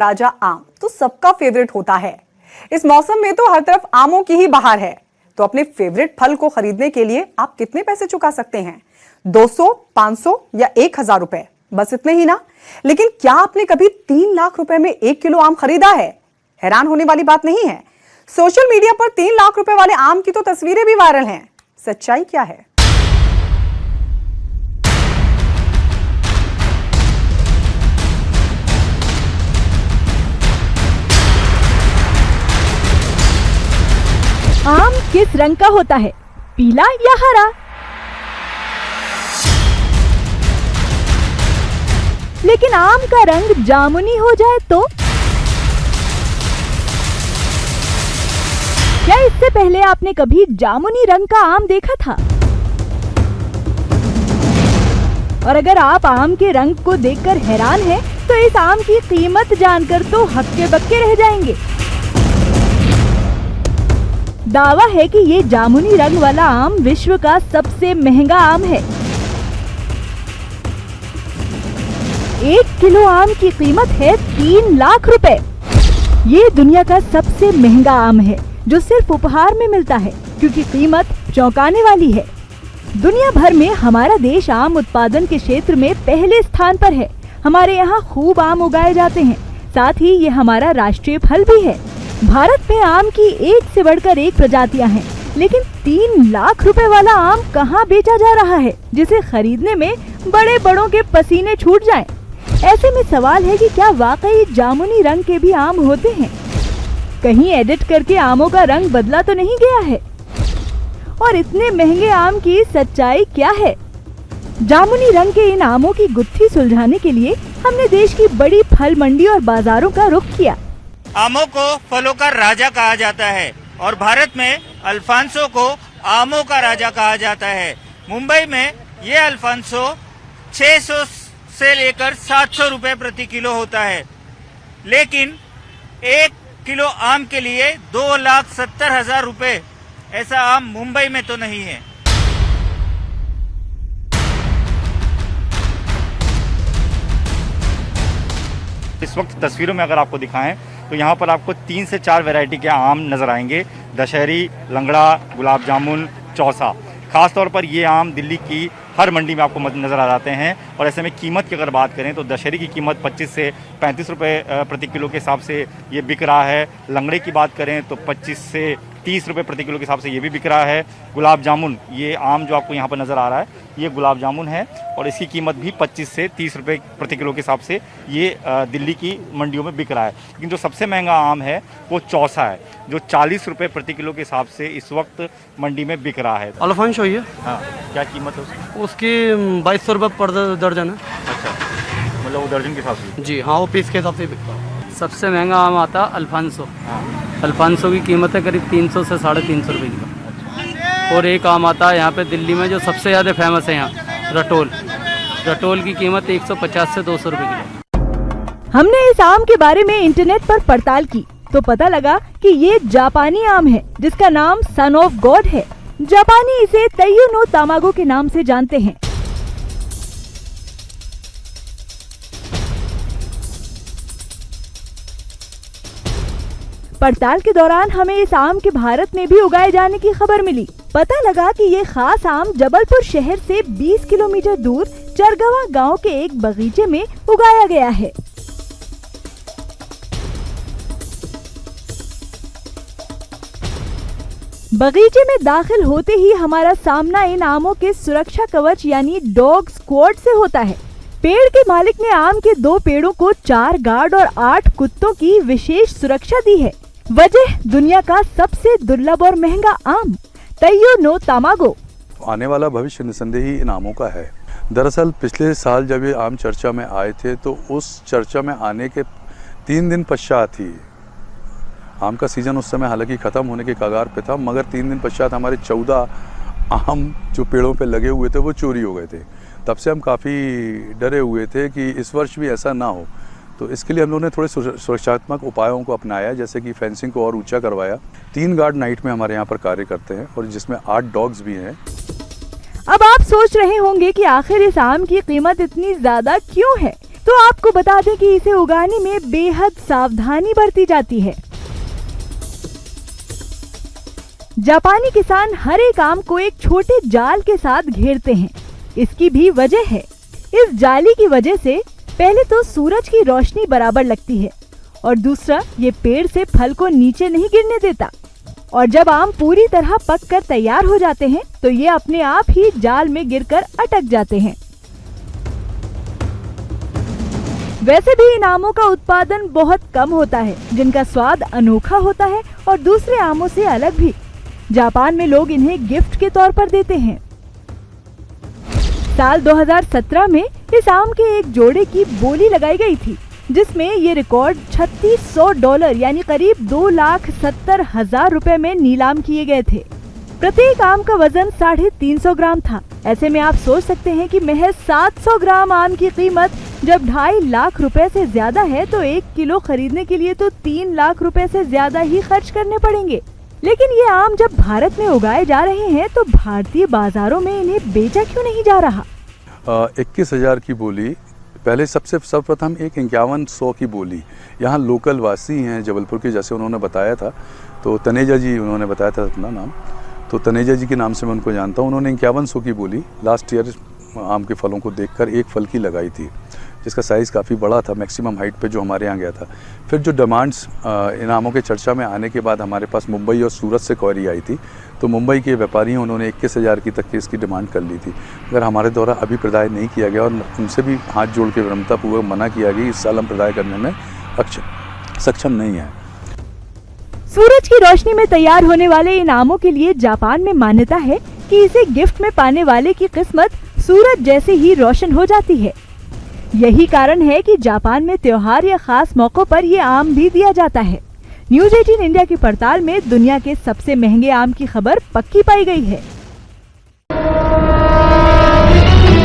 राजा आम तो सबका फेवरेट होता है। इस मौसम में तो हर तरफ आमों की ही बहार है। तो अपने फेवरेट फल को खरीदने के लिए आप कितने पैसे चुका सकते हैं? 200, 500 या 1000 रुपए? बस इतने ही ना। लेकिन क्या आपने कभी 3 लाख रुपए में 1 किलो आम खरीदा है? हैरान होने वाली बात नहीं है। सोशल मीडिया पर 3 लाख रुपए वाले आम की तो तस्वीरें भी वायरल हैं। सच्चाई क्या है? आम किस रंग का होता है, पीला या हरा? लेकिन आम का रंग जामुनी हो जाए तो? क्या इससे पहले आपने कभी जामुनी रंग का आम देखा था? और अगर आप आम के रंग को देखकर हैरान हैं, तो इस आम की कीमत जानकर तो हक्के बक्के रह जाएंगे। दावा है कि ये जामुनी रंग वाला आम विश्व का सबसे महंगा आम है। 1 किलो आम की कीमत है 3 लाख रुपए। ये दुनिया का सबसे महंगा आम है जो सिर्फ उपहार में मिलता है, क्योंकि कीमत चौंकाने वाली है। दुनिया भर में हमारा देश आम उत्पादन के क्षेत्र में पहले स्थान पर है। हमारे यहाँ खूब आम उगाए जाते हैं, साथ ही ये हमारा राष्ट्रीय फल भी है। भारत में आम की एक से बढ़कर एक प्रजातियां हैं, लेकिन 3 लाख रुपए वाला आम कहां बेचा जा रहा है, जिसे खरीदने में बड़े बड़ों के पसीने छूट जाएं। ऐसे में सवाल है कि क्या वाकई जामुनी रंग के भी आम होते हैं? कहीं एडिट करके आमों का रंग बदला तो नहीं गया है? और इतने महंगे आम की सच्चाई क्या है? जामुनी रंग के इन आमों की गुत्थी सुलझाने के लिए हमने देश की बड़ी फल मंडी और बाजारों का रुख किया। आमों को फलों का राजा कहा जाता है और भारत में अल्फांसो को आमों का राजा कहा जाता है। मुंबई में ये अल्फांसो 600 से लेकर 700 रुपए प्रति किलो होता है, लेकिन 1 किलो आम के लिए 2,70,000 रुपए। ऐसा आम मुंबई में तो नहीं है। इस वक्त तस्वीरों में अगर आपको दिखाएं तो यहाँ पर आपको 3 से 4 वैरायटी के आम नज़र आएंगे। दशहरी, लंगड़ा, गुलाब जामुन, चौसा। खास तौर पर ये आम दिल्ली की हर मंडी में आपको नज़र आ जाते हैं। और ऐसे में कीमत की अगर बात करें तो दशहरी की कीमत 25 से 35 रुपये प्रति किलो के हिसाब से ये बिक रहा है। लंगड़े की बात करें तो 25 से 30 रुपये प्रति किलो के हिसाब से ये भी बिक रहा है। गुलाब जामुन, ये आम जो आपको यहाँ पर नज़र आ रहा है, ये गुलाब जामुन है और इसकी कीमत भी 25 से 30 रुपये प्रति किलो के हिसाब से ये दिल्ली की मंडियों में बिक रहा है। लेकिन जो सबसे महंगा आम है वो चौसा है, जो 40 रुपये प्रति किलो के हिसाब से इस वक्त मंडी में बिक रहा है। अल्फांसो ही है। हाँ, क्या कीमत है उसकी? उसकी 2200 रुपये पर दर्जन है। अच्छा, मतलब वो दर्जन के हिसाब से? जी हाँ, वो पीस के हिसाब से बिकता है। सबसे महंगा आम आता है अल्फांसो। अल्फांसो की कीमत है करीब 300 से 350 रुपये किलो। और एक आम आता है यहाँ पे दिल्ली में जो सबसे ज़्यादा फेमस है यहाँ, रटोल। रटोल की कीमत 150 से 200 रुपये किलो। हमने इस आम के बारे में इंटरनेट पर पड़ताल की तो पता लगा कि ये जापानी आम है, जिसका नाम सन ऑफ गॉड है। जापानी इसे तैयो नो तामागो के नाम से जानते हैं। पड़ताल के दौरान हमें इस आम के भारत में भी उगाए जाने की खबर मिली। पता लगा कि ये खास आम जबलपुर शहर से 20 किलोमीटर दूर चरगवा गांव के एक बगीचे में उगाया गया है। बगीचे में दाखिल होते ही हमारा सामना इन आमों के सुरक्षा कवच यानी डॉग स्क्वाड से होता है। पेड़ के मालिक ने आम के 2 पेड़ों को 4 गार्ड और 8 कुत्तों की विशेष सुरक्षा दी है। वजह दुनिया का सबसे दुर्लभ और महंगा आम तैयो नो तामागो। आने वाला भविष्य निसंदेह ही इन आमों का है। दरअसल पिछले साल जब ये आम चर्चा में आए थे तो उस चर्चा में आने के 3 दिन पश्चात ही आम का सीज़न उस समय हालांकि ख़त्म होने के कगार पे था, मगर 3 दिन पश्चात हमारे 14 आम जो पेड़ों पे लगे हुए थे वो चोरी हो गए थे। तब से हम काफ़ी डरे हुए थे कि इस वर्ष भी ऐसा ना हो। तो इसके लिए हम लोगों ने थोड़े सुरक्षात्मक उपायों को अपनाया, जैसे कि फेंसिंग को और ऊंचा करवाया। 3 गार्ड नाइट में हमारे यहाँ पर कार्य करते हैं और जिसमें 8 डॉग्स भी हैं। अब आप सोच रहे होंगे कि आखिर इस आम की कीमत इतनी ज्यादा क्यों है? तो आपको बता दें कि इसे उगाने में बेहद सावधानी बरती जाती है। जापानी किसान हर एक आम को एक छोटे जाल के साथ घेरते हैं। इसकी भी वजह है। इस जाली की वजह से पहले तो सूरज की रोशनी बराबर लगती है और दूसरा ये पेड़ से फल को नीचे नहीं गिरने देता। और जब आम पूरी तरह पककर तैयार हो जाते हैं तो ये अपने आप ही जाल में गिरकर अटक जाते हैं। वैसे भी इन आमों का उत्पादन बहुत कम होता है, जिनका स्वाद अनोखा होता है और दूसरे आमों से अलग भी। जापान में लोग इन्हें गिफ्ट के तौर पर देते हैं। साल 2017 में इस आम के एक जोड़े की बोली लगाई गई थी, जिसमें ये रिकॉर्ड $3600 यानी करीब 2,70,000 रुपए में नीलाम किए गए थे। प्रत्येक आम का वजन 350 ग्राम था। ऐसे में आप सोच सकते हैं कि महज 700 ग्राम आम की कीमत जब 2.5 लाख रुपए से ज्यादा है, तो 1 किलो खरीदने के लिए तो 3 लाख रुपए से ज्यादा ही खर्च करने पड़ेंगे। लेकिन ये आम जब भारत में उगाए जा रहे हैं तो भारतीय बाजारों में इन्हें बेचा क्यों नहीं जा रहा? 21,000 की बोली पहले सर्वप्रथम एक 5100 की बोली यहाँ लोकल वासी हैं जबलपुर के, जैसे उन्होंने बताया था, तो तनेजा जी उन्होंने बताया था अपना नाम, तो तनेजा जी के नाम से मैं उनको जानता हूँ। उन्होंने 5100 की बोली लास्ट ईयर आम के फलों को देखकर एक फल की लगाई थी, जिसका साइज़ काफ़ी बड़ा था, मैक्सिमम हाइट पे जो हमारे यहाँ गया था। फिर जो डिमांड्स इन आमों के चर्चा में आने के बाद हमारे पास मुंबई और सूरत से क्वेरी आई थी, तो मुंबई के व्यापारी उन्होंने 21,000 की तक की इसकी डिमांड कर ली थी। अगर हमारे द्वारा अभी प्रदाय नहीं किया गया और उनसे भी हाथ जोड़ के विनम्रतापूर्वक मना किया गया, इस साल हम प्रदाय करने में सक्षम नहीं है। सूरज की रोशनी में तैयार होने वाले इन आमों के लिए जापान में मान्यता है कि इसे गिफ्ट में पाने वाले की किस्मत सूरज जैसे ही रोशन हो जाती है। यही कारण है कि जापान में त्योहार या खास मौकों पर ये आम भी दिया जाता है। न्यूज़ 18 इंडिया की पड़ताल में दुनिया के सबसे महंगे आम की खबर पक्की पाई गई है।